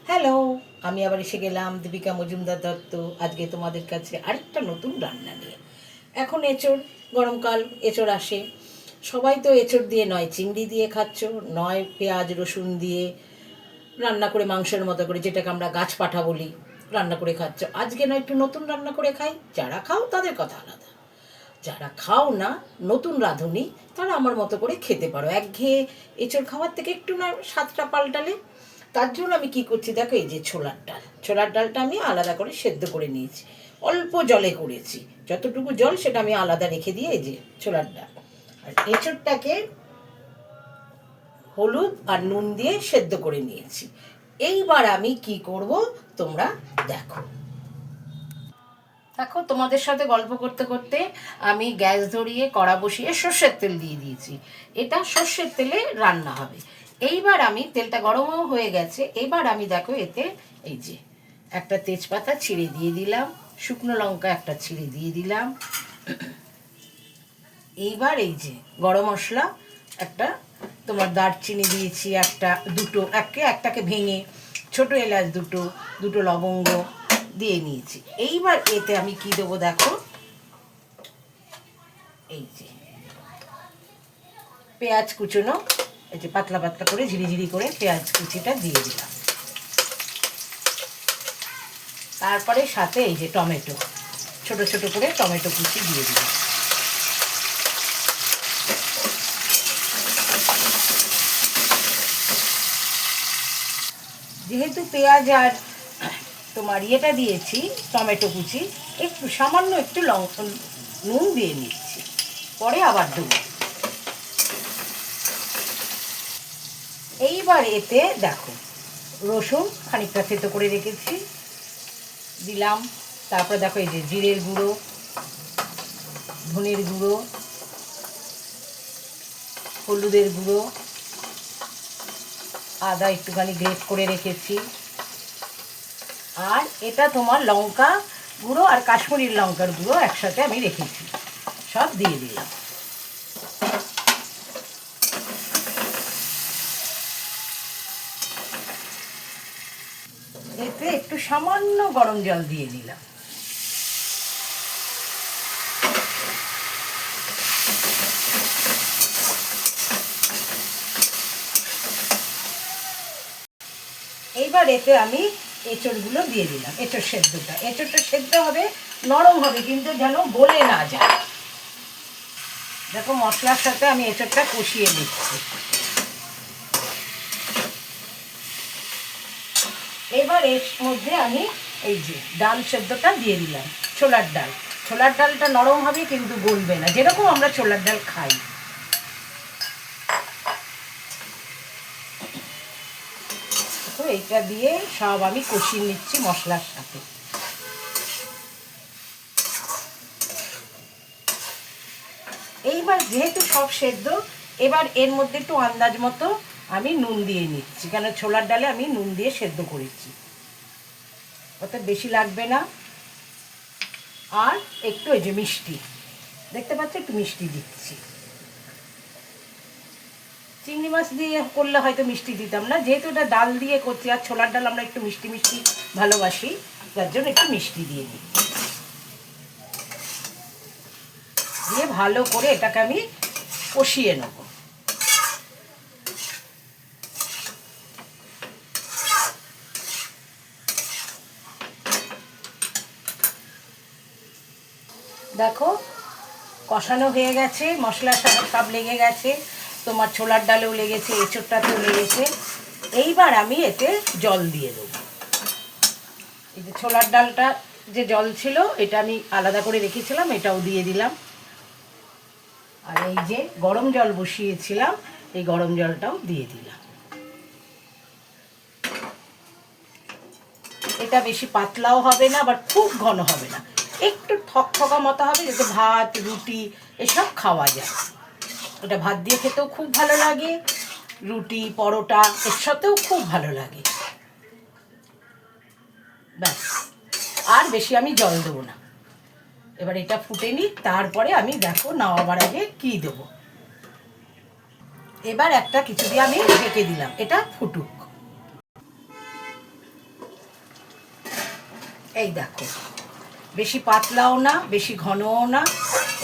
Hello, আমি আবার এসে গেলাম দীপিকা মজুমদার দত্ত আজকে তোমাদের কাছে আরেকটা নতুন রান্না নিয়ে। এখন এঁচোড়, গরমকাল, এঁচোড় আসে। সবাই তো এঁচোড় দিয়ে নয় চিংড়ি দিয়ে খাচ্ছ, নয় পেঁয়াজ রসুন দিয়ে রান্না করে মাংসের মতো করে, যেটাকে আমরা গাছ পাঠা বলি, রান্না করে খাচ্ছ। আজকে নয় একটু নতুন রান্না করে খাই। যারা খাও তাদের কথা আলাদা, যারা খাও না, নতুন রাঁধুনি, তারা আমার মতো করে খেতে পারো। একঘেয়ে এঁচোড় খাওয়ার থেকে একটু না স্বাদটা পাল্টালে। তার জন্য আমি কি করছি দেখো, এই যে ছোলার ডালটা আমি আলাদা করে সেদ্ধ করে নিয়েছি, অল্প জলে করেছি। যতটুকু জল সেটা আমি আলাদা রেখে দিয়ে, এই যে ছোলার ডাল আর এঁচোড়টাকে হলুদ আর নুন দিয়ে সেদ্ধ করে নিয়েছি। এইবার আমি কি করব তোমরা দেখো। দেখো, তোমাদের সাথে গল্প করতে করতে আমি গ্যাস ধরিয়ে কড়া বসিয়ে সর্ষের তেল দিয়ে দিয়েছি। এটা সর্ষের তেলে রান্না হবে। এইবার আমি, তেলটা গরমও হয়ে গেছে, এবার আমি দেখো এতে এই যে একটা তেজপাতা ছিঁড়ে দিয়ে দিলাম, শুকনো লঙ্কা একটা ছিঁড়ে দিয়ে দিলাম। এইবার এই যে গরম মশলা একটা, তোমার দারচিনি দিয়েছি একটা, দুটো, একটাকে ভেঙে, ছোট এলাচ দুটো, দুটো লবঙ্গ দিয়ে নিয়েছি। এইবার এতে আমি কি দেবো দেখো, এই যে পেঁয়াজ কুচোনো, এই যে পাতলা পাতলা করে ঝিরিঝিরি করে পেঁয়াজ কুচিটা দিয়ে দিলাম। তারপরে সাথে এই যে টমেটো, ছোট ছোট করে টমেটো কুচি দিয়ে দিলাম। যেহেতু পেঁয়াজ আর তোমার ইয়েটা দিয়েছি, টমেটো কুচি, একটু সামান্য একটু নুন দিয়ে নিচ্ছি, পরে আবার দেবো। এইবার এতে দেখো রসুন খানিকটা থেতো করে রেখেছি দিলাম। তারপর দেখো এই যে জিরের গুঁড়ো, ধনের গুঁড়ো, হলুদের গুঁড়ো, আদা একটুখানি গ্রেট করে রেখেছি, আর এটা তোমার লঙ্কা গুঁড়ো আর কাশ্মীরি লঙ্কার গুঁড়ো একসাথে আমি রেখেছি, সব দিয়ে দিলাম। এতে একটু সামান্য গরম জল দিয়ে দিলাম। এইবার এতে আমি এঁচড়গুলো দিয়ে দিলাম, এঁচড় সেদ্ধটা, এঁচড়টা সেদ্ধ হবে, নরম হবে, কিন্তু যেন গলে না যায়। দেখো মশলার সাথে আমি এঁচড়টা কষিয়ে দিচ্ছি। এবার এর মধ্যে আমি এই যে ডাল সেদ্ধটা দিয়ে দিলাম, ছোলার ডালটা নরম হবে কিন্তু গলবে না, যেরকম আমরা ছোলার ডাল খাই। তো এইটা দিয়ে সব আমি কষিয়ে নিচ্ছি মশলার সাথে। এইবার যেহেতু সব সেদ্ধ, এবার এর মধ্যে একটু আন্দাজ মতো আমি নুন দিয়ে নিচ্ছি, কেন ছোলার ডালে আমি নুন দিয়ে সেদ্ধ করেছি, অত বেশি লাগবে না। আর একটু এই যে মিষ্টি, দেখতে পাচ্ছ একটু মিষ্টি দিচ্ছি। চিংড়ি মাছ দিয়ে করলে হয়তো মিষ্টি দিতাম না, যেহেতু এটা ডাল দিয়ে করছি আর ছোলার ডাল আমরা একটু মিষ্টি মিষ্টি ভালোবাসি, তার জন্য একটু মিষ্টি দিয়ে দিই। দিয়ে ভালো করে এটাকে আমি কষিয়ে নেব। দেখো কষানো হয়ে গেছে, মশলার সাথে সব লেগে গেছে, তোমার ছোলার ডালেও লেগেছে, এঁচোড়টাতেও লেগেছে। এইবার আমি এতে জল দিয়ে দেবো। এই যে ছোলার ডালটা যে জল ছিল এটা আমি আলাদা করে রেখেছিলাম, এটাও দিয়ে দিলাম। আর এই যে গরম জল বসিয়েছিলাম, এই গরম জলটাও দিয়ে দিলাম। এটা বেশি পাতলাও হবে না, আবার খুব ঘন হবে না, একটু থকথকা মতো হবে, যাতে ভাত রুটি এসব খাওয়া যায়। এটা ভাত দিয়ে খেতেও খুব ভালো লাগে, রুটি পরোটা এর সাথেও খুব ভালো লাগে। ব্যাস, আর বেশি আমি জল দেবো না। এবার এটা ফুটে নিই, তারপরে আমি দেখো নামাবার আগে কী দেবো। এবার একটা কিছু দিয়ে আমি ঢেকে দিলাম, এটা ফুটুক। এই দেখো, বেশি পাতলাও না বেশি ঘনও না,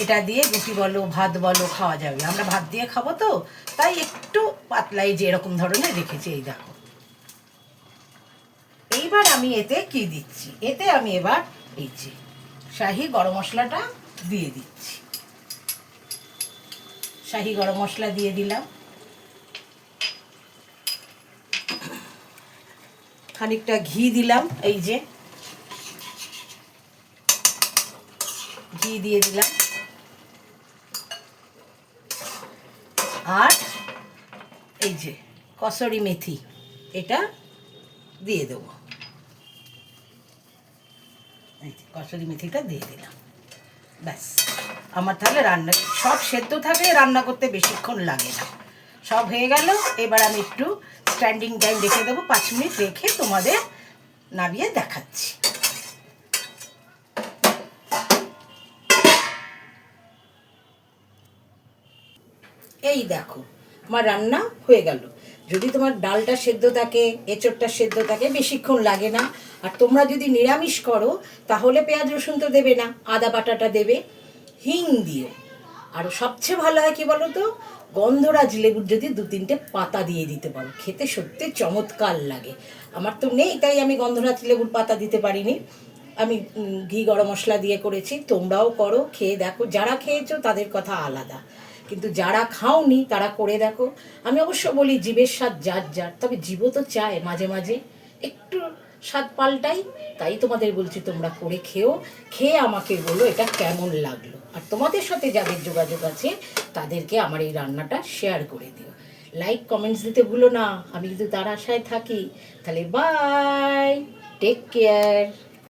এটা দিয়ে রুটি বলো ভাত বলো খাওয়া যাবে। আমরা ভাত দিয়ে খাবো তো, তাই একটু পাতলাই যে এরকম ধরনের রেখেছি। এই দেখো, এইবার আমি এতে কি দিচ্ছি, এতে আমি এবার এই যে শাহি গরম মশলাটা দিয়ে দিচ্ছি। শাহি গরম মশলা দিয়ে দিলাম, খানিকটা ঘি দিলাম, এই যে ঘি দিয়ে দিলাম, আর এই যে কসুরি মেথি এটা দিয়ে দেবো। এই যে কসুরি মেথিটা দিয়ে দিলাম, ব্যাস আমার তাহলে রান্না সব সেদ্ধ থাকে, রান্না করতে বেশিক্ষণ লাগে না, সব হয়ে গেল। এবার আমি একটু স্ট্যান্ডিং টাইম রেখে দেবো, 5 মিনিট রেখে তোমাদের নামিয়ে দেখাচ্ছি। এই দেখো আমার রান্না হয়ে গেল। যদি তোমার ডালটা সেদ্ধ থাকে, এঁচোড়টা সেদ্ধ থাকে, বেশিক্ষণ লাগে না। আর তোমরা যদি নিরামিষ করো তাহলে পেঁয়াজ রসুন তো দেবে না, আদা বাটাটা দেবে, হিং দিও। আর সবচেয়ে ভালো হয় কি বলো তো, গন্ধরাজ লেবুর যদি 2-3টে পাতা দিয়ে দিতে পারো, খেতে সত্যি চমৎকার লাগে। আমার তো নেই, তাই আমি গন্ধরাজ লেবুর পাতা দিতে পারিনি। আমি ঘি গরম মশলা দিয়ে করেছি, তোমরাও করো, খেয়ে দেখো। যারা খেয়েছো তাদের কথা আলাদা, কিন্তু যারা খাওনি তারা করে দেখো। আমি অবশ্য বলি জীবের স্বাদ যার যার, তবে জীবও তো চায় মাঝে মাঝে একটু স্বাদ পাল্টাই। তাই তোমাদের বলছি তোমরা করে খেও, খেয়ে আমাকে বলো এটা কেমন লাগলো। আর তোমাদের সাথে যাদের যোগাযোগ আছে তাদেরকে আমার এই রান্নাটা শেয়ার করে দিও, লাইক কমেন্টস দিতে ভুলো না, আমি কিন্তু তার আশায় থাকি। তাহলে বাই, টেক কেয়ার।